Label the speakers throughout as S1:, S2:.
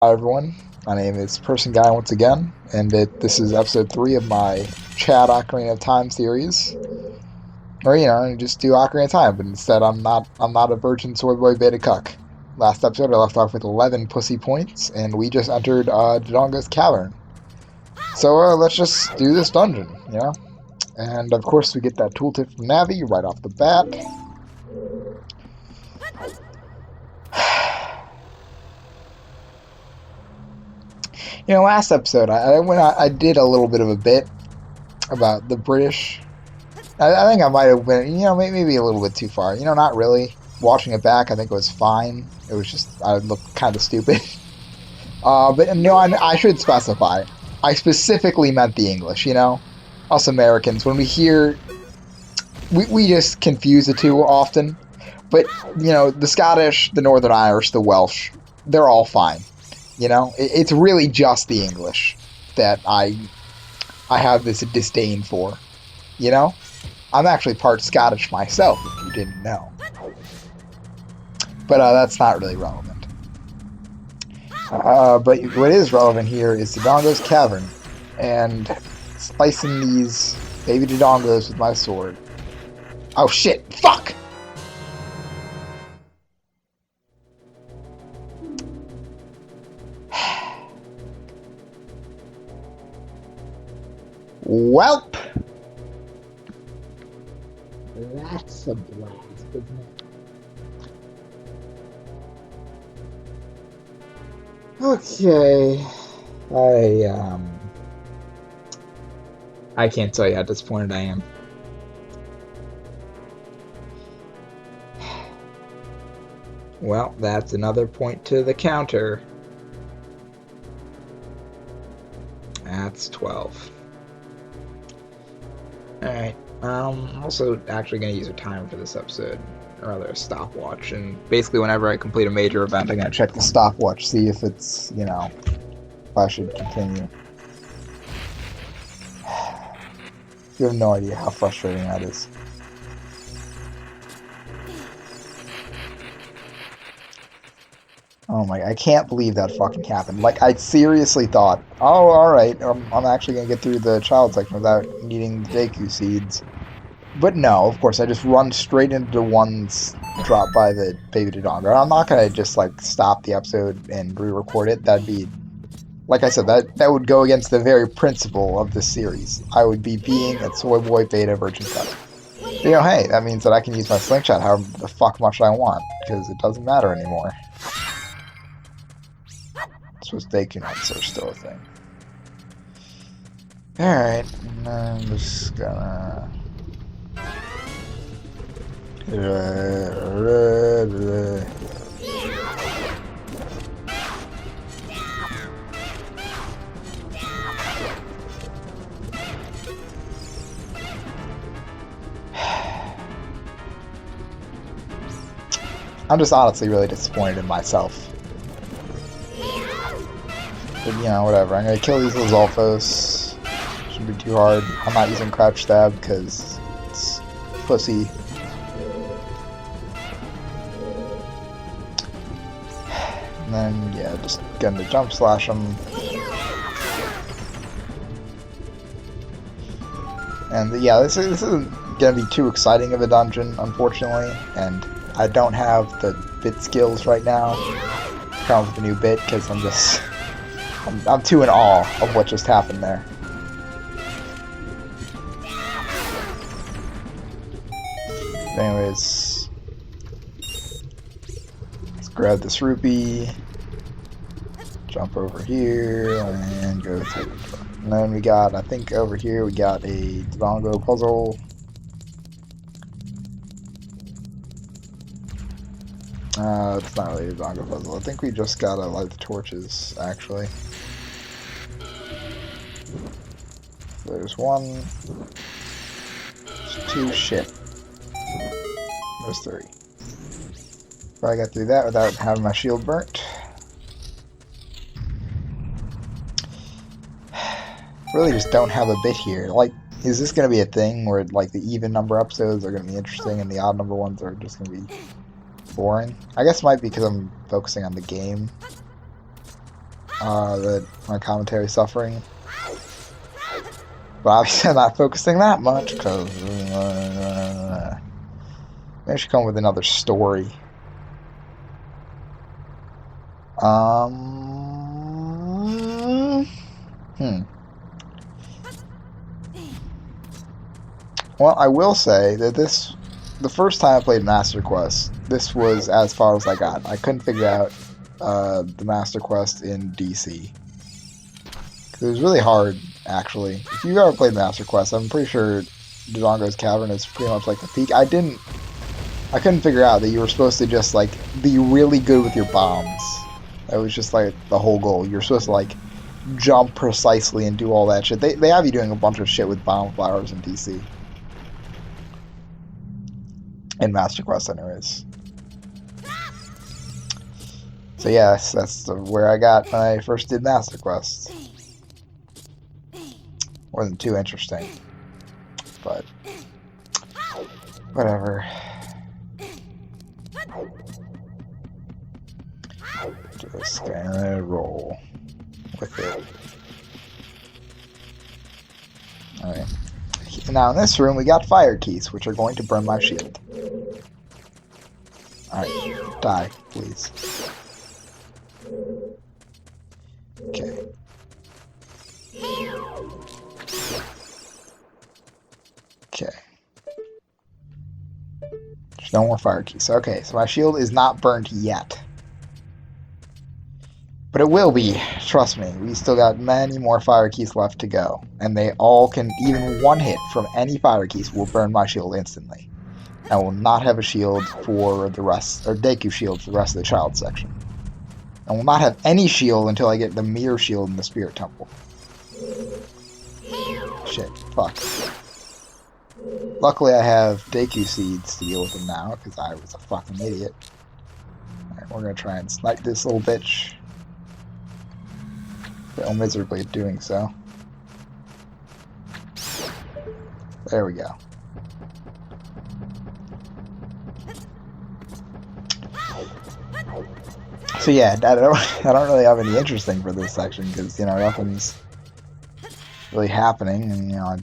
S1: Hi everyone, my name is Person Guy once again, and this is episode 3 of my Chad Ocarina of Time series. Or just do Ocarina of Time, but instead I'm not a virgin sword boy beta cuck. Last episode I left off with 11 pussy points, and we just entered Dodongo's cavern. So let's just do this dungeon. And of course we get that tooltip from Navi right off the bat. Last episode I did a little bit of a bit about the British. I think I might have been, maybe a little bit too far. Not really. Watching it back, I think it was fine. It was just, I looked kind of stupid. But I should specify. I specifically meant the English, Us Americans, when we hear, we just confuse the two often. But, the Scottish, the Northern Irish, the Welsh, they're all fine. It's really just the English that I have this disdain for, I'm actually part Scottish myself, if you didn't know. But that's not really relevant. But what is relevant here is Dodongo's cavern, and slicing these baby Dodongos with my sword. Oh shit! Fuck! Welp! That's a blast, isn't it? Okay. I can't tell you how disappointed I am. Well, that's another point to the counter. That's 12. Alright. I'm also actually going to use a timer for this episode, or rather a stopwatch, and basically whenever I complete a major event, I'm going to check the stopwatch, see if it's, if I should continue. You have no idea how frustrating that is. Oh my, I can't believe that fucking happened. Like, I seriously thought, oh, alright, I'm actually going to get through the child section without needing the Deku seeds. But no, of course, I just run straight into ones dropped by the baby Dodongo. I'm not going to just, stop the episode and re-record it. That'd be, like I said, that would go against the very principle of this series. I would be being a soy boy beta virgin cutter. Hey, that means that I can use my slingshot however the fuck much I want, because it doesn't matter anymore. This was Deku Nuts are still a thing. Alright, and I'm just gonna... I'm just honestly really disappointed in myself. But, whatever. I'm gonna kill these little Zolfos. Shouldn't be too hard. I'm not using crouch stab because it's pussy. And then, yeah, just gonna jump slash them. And yeah, this isn't gonna be too exciting of a dungeon, unfortunately. And I don't have the bit skills right now. Come with the new bit because I'm too in awe of what just happened there. Anyways, let's grab this rupee, jump over here, and go through. And then we got, I think over here we got a Dodongo puzzle. It's not really a Dodongo puzzle. I think we just gotta light the torches, actually. There's one. There's two. Shit. There's three. But I got through that without having my shield burnt. Really just don't have a bit here. Like, is this going to be a thing where, the even number episodes are going to be interesting and the odd number ones are just going to be boring? I guess it might be because I'm focusing on the game. that my commentary is suffering. But obviously I'm not focusing that much, because maybe I should come up with another story. Well, I will say that the first time I played Master Quest, this was as far as I got. I couldn't figure out the Master Quest in DC. It was really hard, actually. If you've ever played Master Quest, I'm pretty sure Dodongo's Cavern is pretty much like the peak. I couldn't figure out that you were supposed to just, like, be really good with your bombs. That was just, like, the whole goal. You're supposed to, like, jump precisely and do all that shit. They have you doing a bunch of shit with bomb flowers in DC. In Master Quest, anyways. So, yes, that's where I got when I first did Master Quest. Wasn't too interesting, but whatever. Just gonna roll with it. Alright. Now in this room we got fire keys, which are going to burn my shield. Alright, die, please. Okay. Okay. There's no more fire keys. Okay, so my shield is not burnt yet. But it will be, trust me. We still got many more fire keys left to go. And they all can, even one hit from any fire keys will burn my shield instantly. I will not have a shield for the rest, or Deku shield for the rest of the child section. I will not have any shield until I get the mirror shield in the spirit temple. Shit, fuck. Luckily I have Deku seeds to deal with them now, because I was a fucking idiot. Alright, we're gonna try and snipe this little bitch. Fail miserably at doing so. There we go. So yeah, I don't really have any interesting for this section, because, you know, nothing's really happening, and, you know, I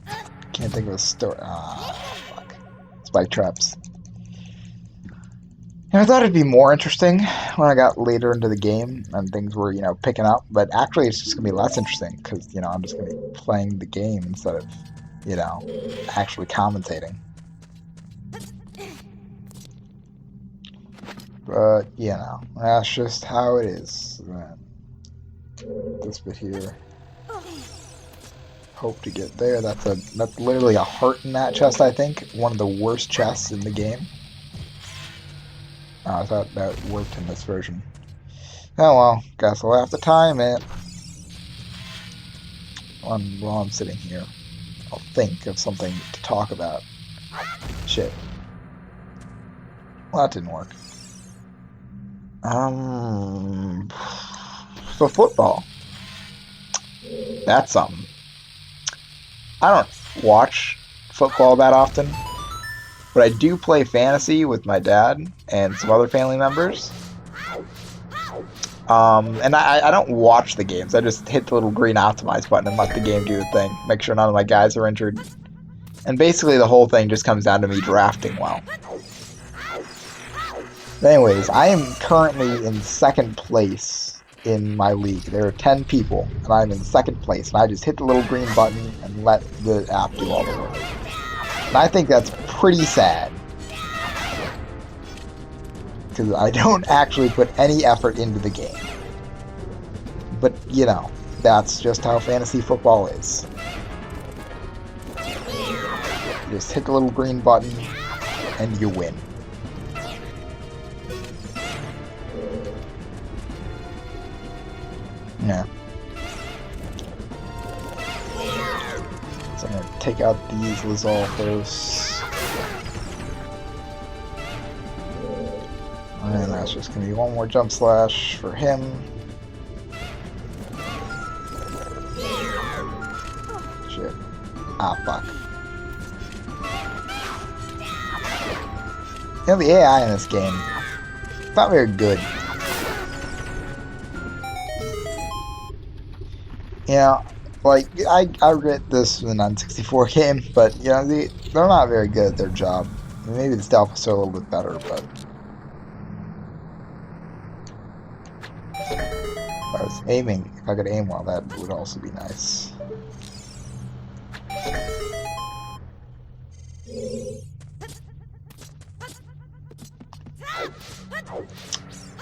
S1: can't think of a story. Ah, fuck. Spike traps. And I thought it'd be more interesting when I got later into the game and things were, you know, picking up, but actually it's just gonna be less interesting, because, you know, I'm just gonna be playing the game instead of, you know, actually commentating. But, you know, that's just how it is. This bit here. Hope to get there. That's literally a heart in that chest, I think. One of the worst chests in the game. Oh, I thought that worked in this version. Oh well, guess I'll have to time it. While I'm sitting here, I'll think of something to talk about. Shit. Well, that didn't work. So football. That's something. I don't watch football that often, but I do play fantasy with my dad and some other family members. And I don't watch the games. I just hit the little green optimize button and let the game do the thing. Make sure none of my guys are injured. And basically the whole thing just comes down to me drafting well. But anyways, I am currently in second place in my league. There are 10 people, and I'm in second place. And I just hit the little green button and let the app do all the work. And I think that's pretty sad. Because I don't actually put any effort into the game. But, you know, that's just how fantasy football is. You just hit the little green button, and you win. Yeah. So I'm gonna take out these Lizalfos. And that's just gonna be one more jump slash for him. Shit. Ah, fuck. You know, the AI in this game, it's not very good. You know, like I regret this in an N64 game, but you know they're not very good at their job. Maybe the stealth are a little bit better, but if I was aiming, if I could aim well, that would also be nice.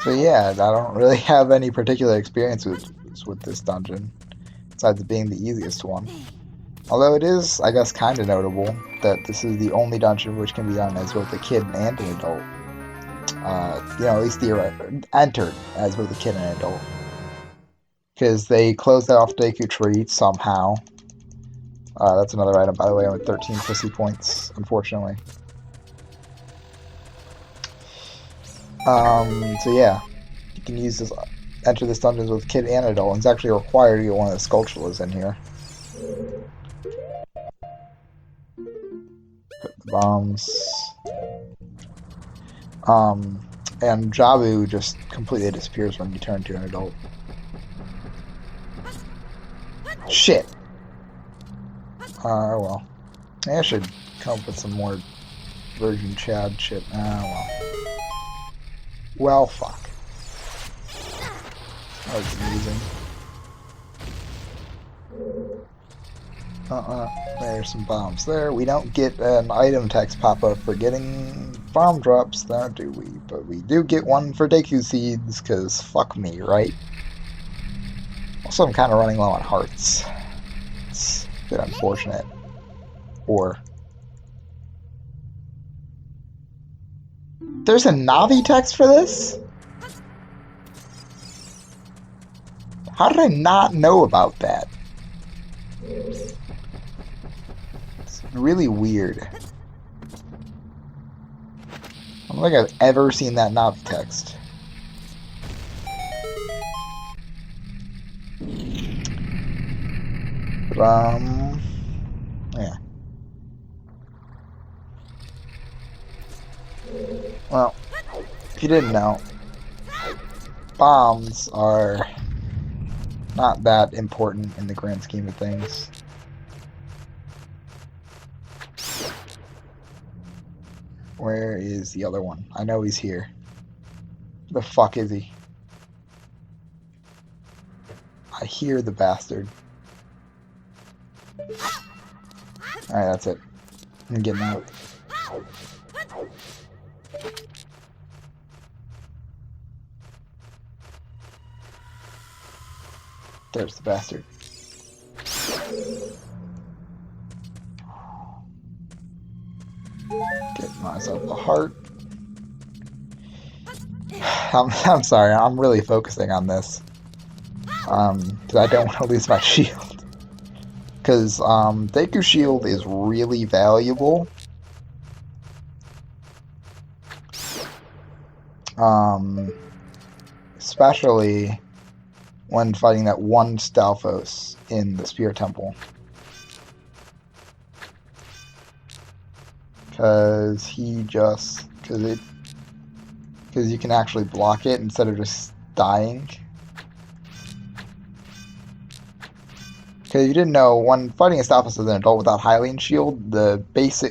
S1: So yeah, I don't really have any particular experience with this dungeon, besides it being the easiest one. Although it is, I guess, kind of notable that this is the only dungeon which can be done as both a kid and an adult. You know, at least entered as both a kid and an adult. Because they closed that off Deku Tree somehow. That's another item, by the way. I'm at 13 pussy points, unfortunately. So yeah, you can use this, enter this dungeon with kid and adult, and it's actually required to get one of the sculptures in here. Put the bombs. And Jabu just completely disappears when you turn to an adult. Shit! Oh well. I should come up with some more Virgin Chad shit. Well. Well, fuck. That was amusing. There's some bombs there. We don't get an item text pop-up for getting bomb drops, now do we? But we do get one for Deku Seeds, because fuck me, right? Also, I'm kind of running low on hearts. It's a bit unfortunate. Or... There's a Navi text for this? How did I not know about that? It's really weird. I don't think I've ever seen that Navi text. But, yeah. Well, if you didn't know, bombs are not that important in the grand scheme of things. Where is the other one? I know he's here. The fuck is he? I hear the bastard. Alright, that's it. I'm getting out. There's the bastard. Get myself a heart. I'm sorry, I'm really focusing on this. Because I don't want to lose my shield. Because, Deku Shield is really valuable. Especially when fighting that one Stalfos in the Spear Temple. Because because you can actually block it instead of just dying. Because you didn't know, when fighting a Stalfos as an adult without Hylian Shield,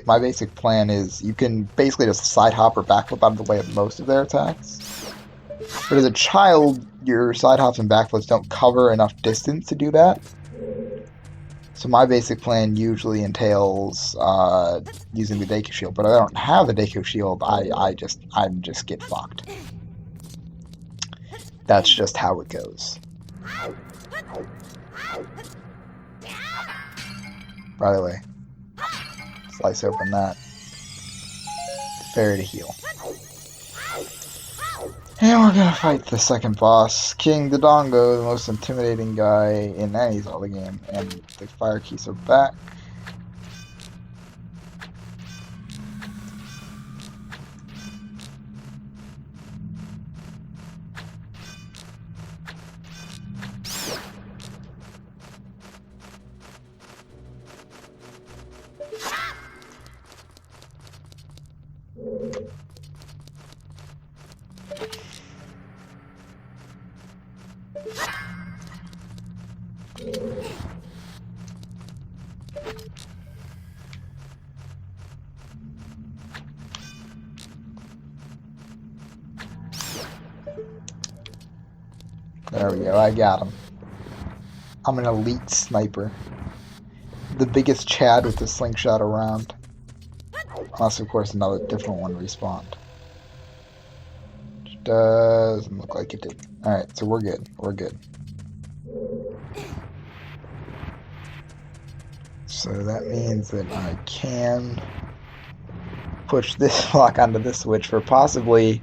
S1: my basic plan is you can basically just side hop or backflip out of the way of most of their attacks. But as a child, your side hops and backflips don't cover enough distance to do that. So my basic plan usually entails using the Deku Shield, but I don't have a Deku Shield. I just get fucked. That's just how it goes. By the way, slice open that. Fairy to heal. And we're gonna fight the second boss, King Dodongo, the most intimidating guy in any Zelda game, and the fire keys are back. There we go, I got him. I'm an elite sniper. The biggest Chad with the slingshot around. Unless, of course, another different one respawned. Doesn't look like it did. Alright, so we're good. We're good. So that means that I can push this block onto this switch for possibly...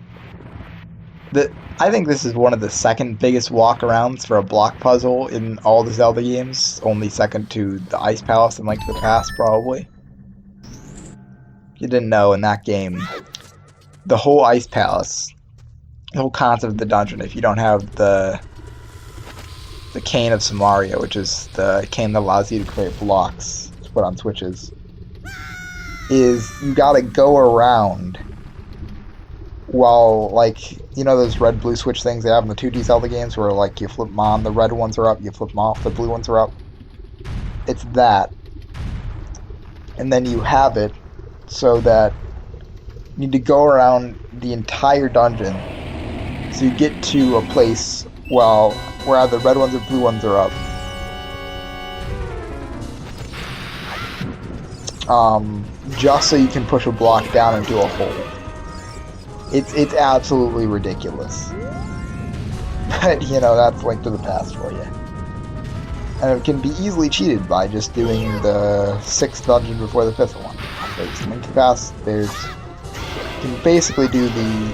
S1: I think this is one of the second biggest walkarounds for a block puzzle in all the Zelda games. Only second to the Ice Palace and Link to the Past, probably. You didn't know, in that game, the whole Ice Palace, the whole concept of the dungeon, if you don't have the cane of Samaria, which is the cane that allows you to create blocks to put on switches, is you gotta go around while, like, you know those red blue switch things they have in the 2D Zelda games where, like, you flip them on, the red ones are up, you flip them off, the blue ones are up? It's that. And then you have it so that you need to go around the entire dungeon so you get to a place, well, where either red ones or blue ones are up. Just so you can push a block down into a hole. It's absolutely ridiculous. But, you know, that's Link to the Past for you. And it can be easily cheated by just doing the 6th dungeon before the 5th one. Because Link to the Past, you can basically do the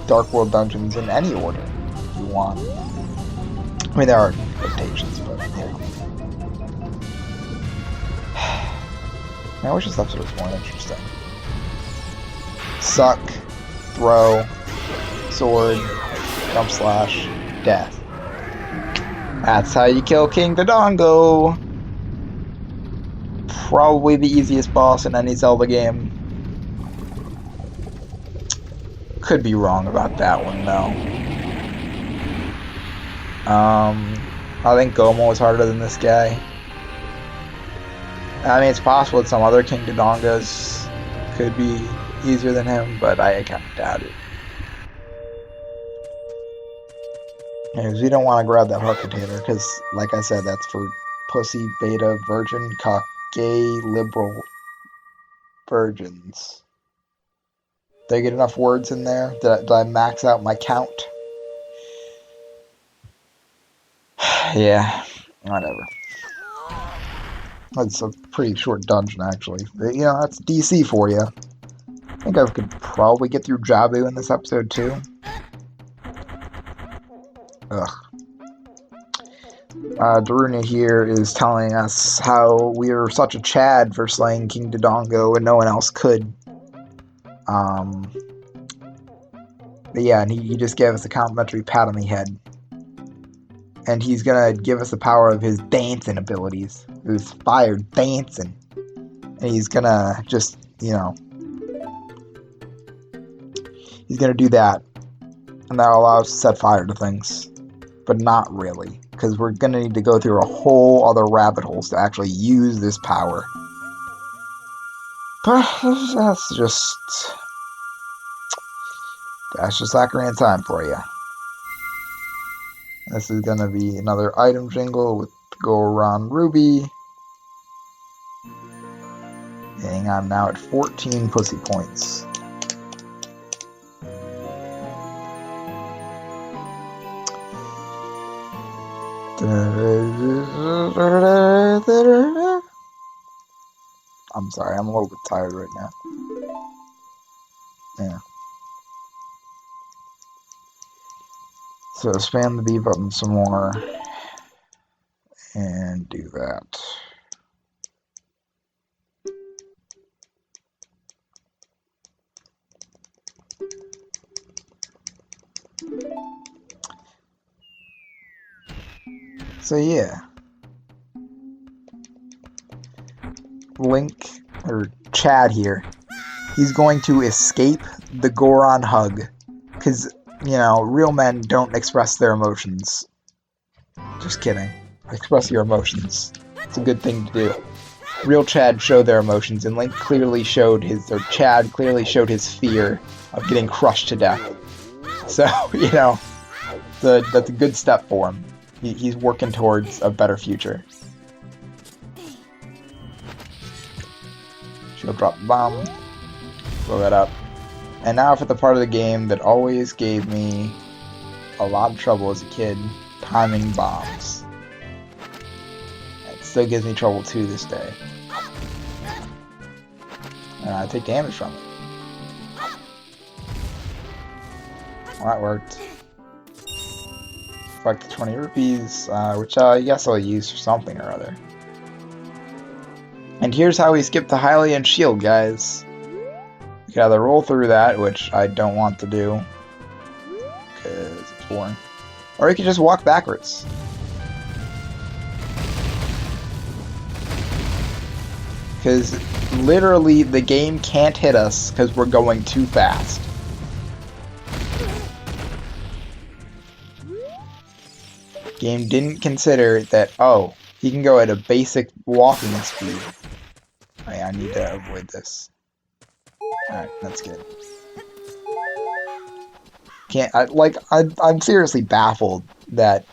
S1: Dark World dungeons in any order if you want. I mean, there are limitations, but, you know. I wish this episode was more interesting. Suck. Throw, sword, jump slash, death. That's how you kill King Dodongo. Probably the easiest boss in any Zelda game. Could be wrong about that one though. I think Gomo was harder than this guy. I mean, it's possible that some other King Dodongos could be easier than him, but I kind of doubt it. Anyways, we don't want to grab that heart container, because, like I said, that's for pussy, beta, virgin, cock, gay, liberal virgins. Did I get enough words in there? Did I max out my count? Yeah, whatever. That's a pretty short dungeon, actually. But, you know, that's DC for you. I think I could probably get through Jabu in this episode, too. Ugh. Daruna here is telling us how we are such a Chad for slaying King Dodongo and no one else could. But yeah, and he just gave us a complimentary pat on the head. And he's gonna give us the power of his dancing abilities. His fire dancing. And he's gonna just, you know... He's gonna do that, and that'll allow us to set fire to things. But not really, because we're gonna need to go through a whole other rabbit holes to actually use this power. But that's just Ocarina of Time for you. This is gonna be another item jingle with Goron Ruby. And I'm now at 14 pussy points. I'm sorry, I'm a little bit tired right now. Yeah. So spam the B button some more and do that. So yeah, Link, or Chad here, he's going to escape the Goron hug, because, you know, real men don't express their emotions. Just kidding. Express your emotions. It's a good thing to do. Real Chad showed their emotions, and Link clearly showed Chad clearly showed his fear of getting crushed to death. So, you know, that's a good step for him. He's working towards a better future. Shield drop bomb. Blow that up. And now for the part of the game that always gave me a lot of trouble as a kid, timing bombs. It still gives me trouble to this day. And I take damage from it. Well, that worked. Collect the 20 rupees, which I guess I'll use for something or other. And here's how we skip the Hylian shield, guys. You can either roll through that, which I don't want to do, because it's boring. Or you can just walk backwards. Because literally the game can't hit us because we're going too fast. Game didn't consider that, oh, he can go at a basic walking speed. Oh, yeah, I need to avoid this. Alright, that's good. I'm seriously baffled that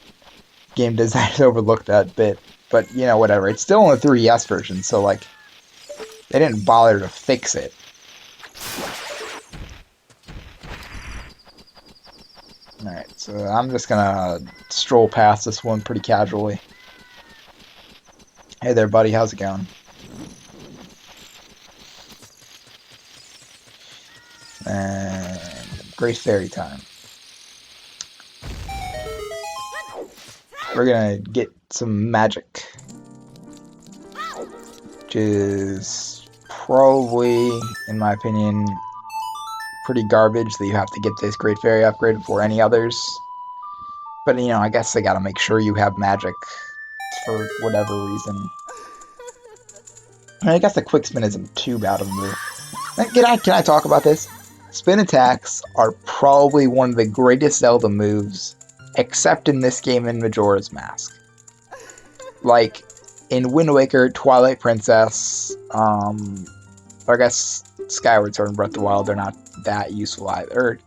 S1: game designers overlooked that bit. But, you know, whatever. It's still in the 3DS version, so, like, they didn't bother to fix it. Alright, so I'm just gonna stroll past this one pretty casually. Hey there, buddy, how's it going? And Great Fairy time. We're gonna get some magic, which is probably, in my opinion, pretty garbage that you have to get this Great Fairy upgrade before any others. But, you know, I guess they gotta make sure you have magic for whatever reason. I mean, I guess the quick spin isn't too bad of a move. Can I talk about this? Spin attacks are probably one of the greatest Zelda moves, except in this game in Majora's Mask. Like, in Wind Waker, Twilight Princess, I guess Skyward Sword and Breath of the Wild, they're not that useful either.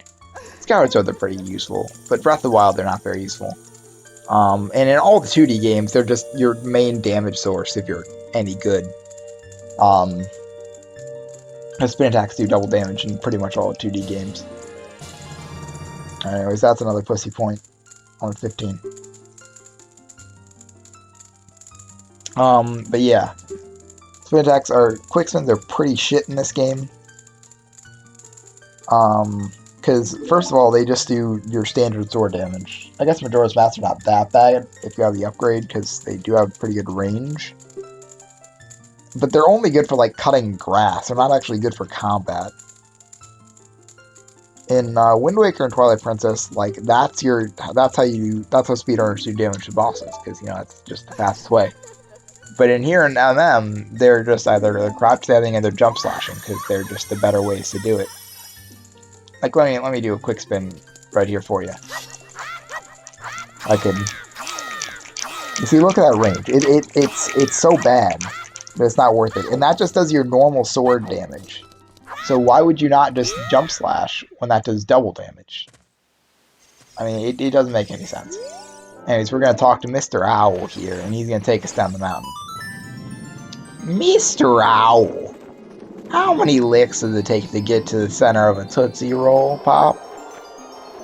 S1: Skyward Sword, they're pretty useful, but Breath of the Wild, they're not very useful. And in all the 2D games, they're just your main damage source if you're any good. Spin attacks do double damage in pretty much all the 2D games. Anyways, that's another pussy point on 15. But yeah. Spin attacks are quick spins, they're pretty shit in this game. Because, first of all, they just do your standard sword damage. I guess Majora's Mask are not that bad if you have the upgrade, because they do have pretty good range. But they're only good for, like, cutting grass. They're not actually good for combat. In Wind Waker and Twilight Princess, like, that's how speedrunners do damage to bosses, because, you know, that's just the fastest way. But in here and them, they're just either they're crouch standing and they're jump slashing, because they're just the better ways to do it. Like, let me do a quick spin right here for you. I can. You see, look at that range. It's so bad. But it's not worth it. And that just does your normal sword damage. So why would you not just jump slash when that does double damage? I mean, it doesn't make any sense. Anyways, we're going to talk to Mr. Owl here, and he's going to take us down the mountain. Mr. Owl! How many licks does it take to get to the center of a Tootsie Roll, Pop?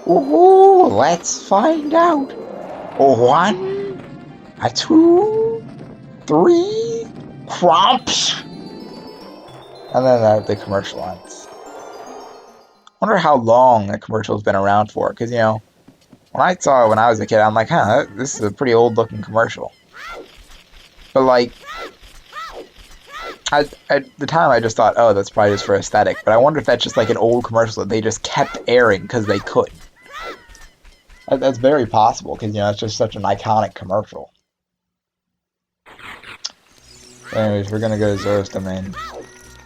S1: Ooh, let's find out. A 1, a 2, 3... Crops! And then the commercial ends. Wonder how long the commercial's been around for, because, you know, when I saw it when I was a kid, I'm like, huh, this is a pretty old looking commercial. But, like, at the time I just thought, oh, that's probably just for aesthetic, but I wonder if that's just like an old commercial that they just kept airing because they could. That's very possible, because, you know, it's just such an iconic commercial. Anyways, we're gonna go to Zora's Domain.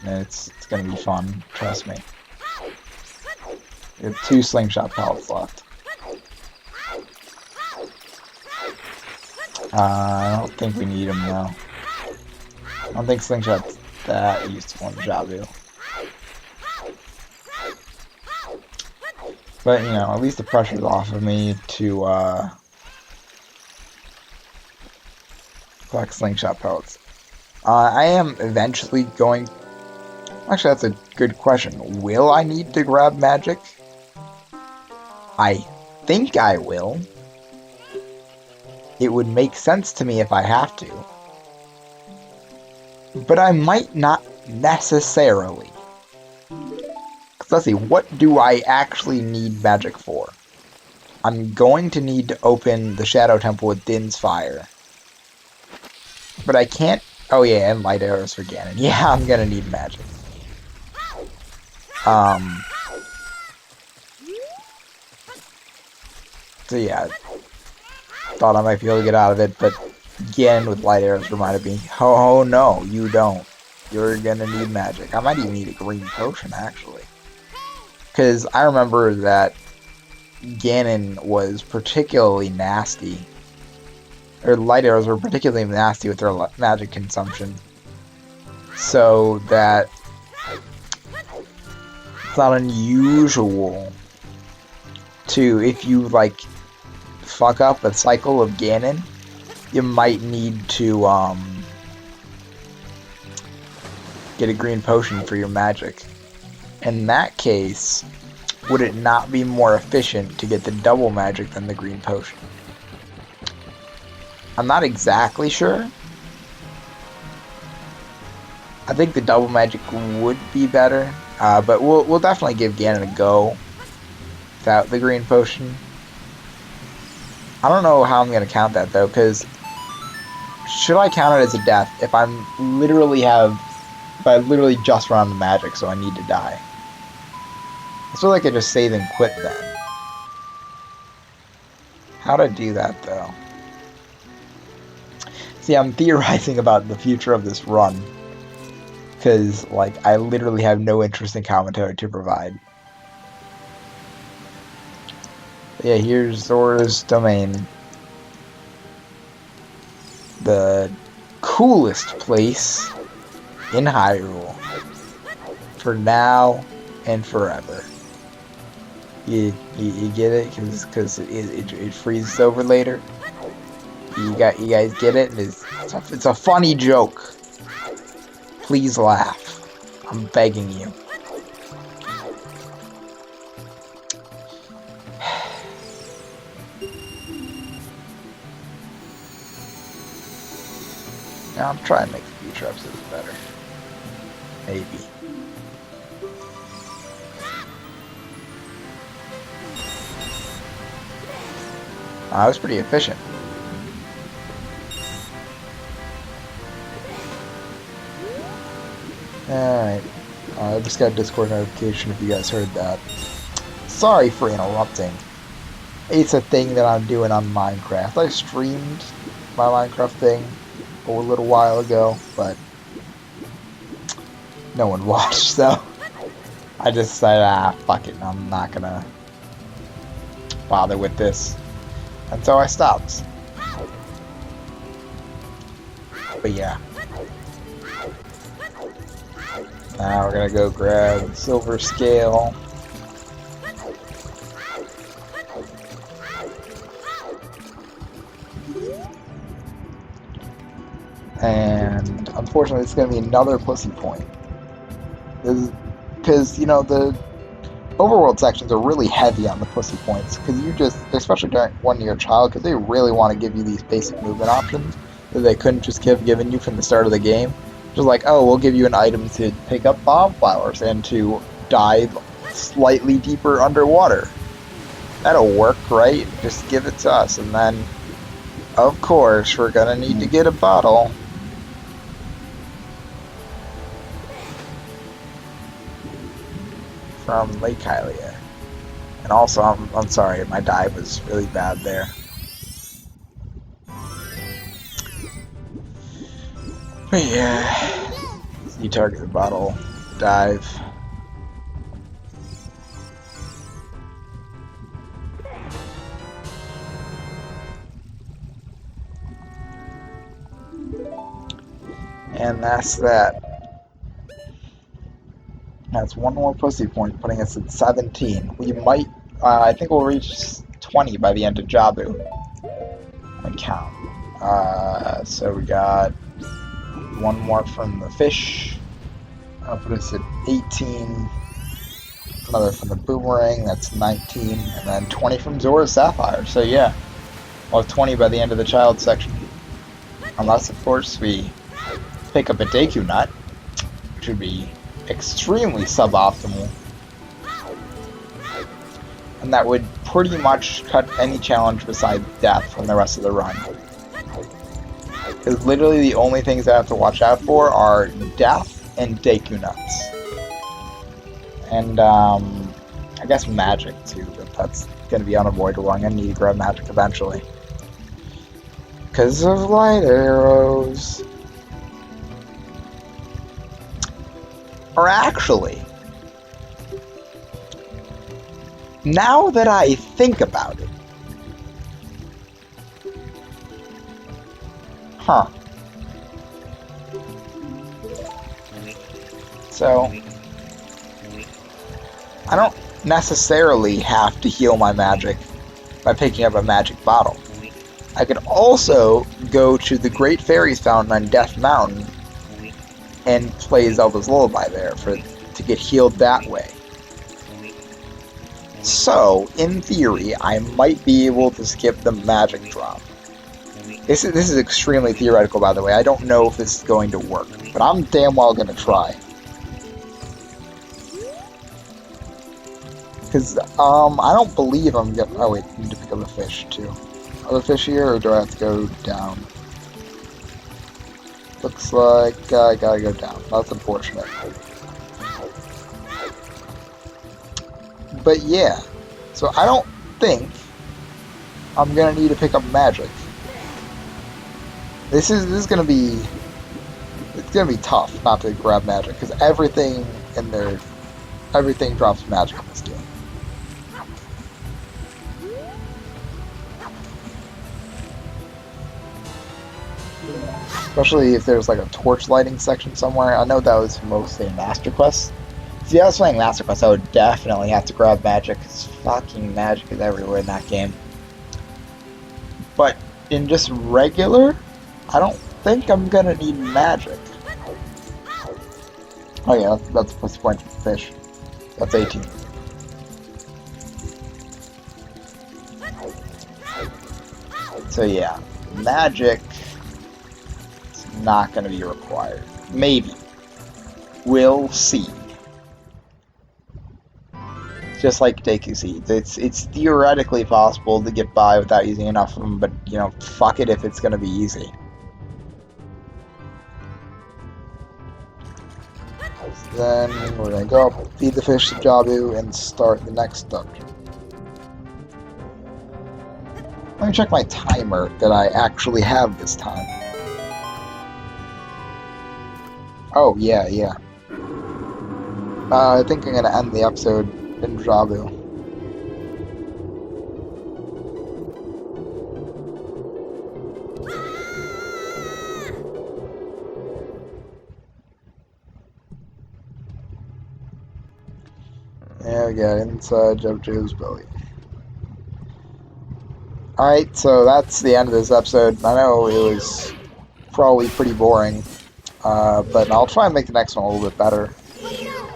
S1: And it's gonna be fun, trust me. We have 2 slingshot pellets left. I don't think we need them though. I don't think slingshot's that useful in Jabu. But, you know, at least the pressure's off of me to collect slingshot pellets. I am eventually going... Actually, that's a good question. Will I need to grab magic? I think I will. It would make sense to me if I have to. But I might not necessarily. Because let's see, what do I actually need magic for? I'm going to need to open the Shadow Temple with Din's Fire. But I can't... Oh yeah, and light arrows for Ganon. Yeah, I'm gonna need magic. So yeah, thought I might be able to get out of it, but Ganon with light arrows reminded me, oh no, you don't. You're gonna need magic. I might even need a green potion, actually. Because I remember that Ganon was particularly nasty. Or light arrows were particularly nasty with their magic consumption. So that it's not unusual to, if you like fuck up a cycle of Ganon, you might need to get a green potion for your magic. In that case, would it not be more efficient to get the double magic than the green potion? I'm not exactly sure. I think the double magic would be better, but we'll definitely give Ganon a go without the green potion. I don't know how I'm gonna count that though, because should I count it as a death if I literally just run the magic, so I need to die? I feel like I just save and quit then. How'd I do that though? See, I'm theorizing about the future of this run. Because, like, I literally have no interesting commentary to provide. But yeah, here's Zora's Domain. The coolest place in Hyrule. For now and forever. You get it? Because it freezes over later. You guys get it? It's a funny joke. Please laugh. I'm begging you. Now I'm trying to make the future episodes better. Maybe. I was pretty efficient. Alright. I just got a Discord notification if you guys heard that. Sorry for interrupting. It's a thing that I'm doing on Minecraft. I streamed my Minecraft thing a little while ago, but no one watched, so I just said, fuck it, I'm not gonna bother with this. And so I stopped. But yeah. Now we're gonna go grab silver scale. And unfortunately it's gonna be another pussy point. Because, you know, the overworld sections are really heavy on the pussy points. Because you just, especially during when you're a child, because they really want to give you these basic movement options that they couldn't just have given you from the start of the game. Just like, oh, we'll give you an item to pick up bomb flowers and to dive slightly deeper underwater. That'll work, right? Just give it to us, and then, of course, we're gonna need to get a bottle. From Lake Hylia. And also, I'm sorry, my dive was really bad there. But yeah, you target the bottle, dive. And that's that. That's one more pussy point, putting us at 17. We might I think we'll reach 20 by the end of Jabu. And count. So we got one more from the fish. I'll put us at 18. Another from the boomerang, that's 19. And then 20 from Zora's Sapphire. So yeah, we'll have 20 by the end of the child section. Unless, of course, we pick up a Deku Nut, which would be extremely suboptimal. And that would pretty much cut any challenge besides death from the rest of the run. Because literally the only things I have to watch out for are death and Deku Nuts. And, I guess magic too, but that's going to be unavoidable. I'm going to need to grab magic eventually. Because of light arrows. Or actually, now that I think about it, so, I don't necessarily have to heal my magic by picking up a magic bottle. I could also go to the Great Fairies Fountain on Death Mountain and play Zelda's Lullaby there to get healed that way. So, in theory, I might be able to skip the magic drop. This is extremely theoretical, by the way. I don't know if this is going to work, but I'm damn well going to try. Because, I don't believe I'm going to... Oh, wait, I need to pick up a fish, too. Are the fish here, or do I have to go down? Looks like I gotta go down. That's unfortunate. But yeah, so I don't think I'm gonna need to pick up magic. This is gonna be... It's gonna be tough not to grab magic, because everything in there... Everything drops magic in this game. Especially if there's like a torch lighting section somewhere. I know that was mostly a Master Quest. If I was playing Master Quest, I would definitely have to grab magic, because fucking magic is everywhere in that game. But in just regular, I don't think I'm gonna need magic. Oh yeah, that's plus point for the fish. That's 18. So yeah, magic is not going to be required. Maybe. We'll see. Just like Deku Seeds. It's theoretically possible to get by without using enough of them, but, you know, fuck it if it's going to be easy. Then we're going to go up, feed the fish to Jabu, and start the next dungeon. Let me check my timer that I actually have this time. Oh, yeah. I think I'm going to end the episode in Jabu. There we go, inside JoJo's belly. Alright, so that's the end of this episode. I know it was probably pretty boring, but I'll try and make the next one a little bit better.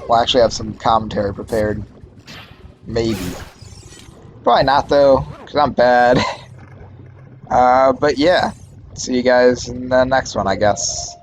S1: We'll actually have some commentary prepared. Maybe. Probably not, though, because I'm bad. But yeah, see you guys in the next one, I guess.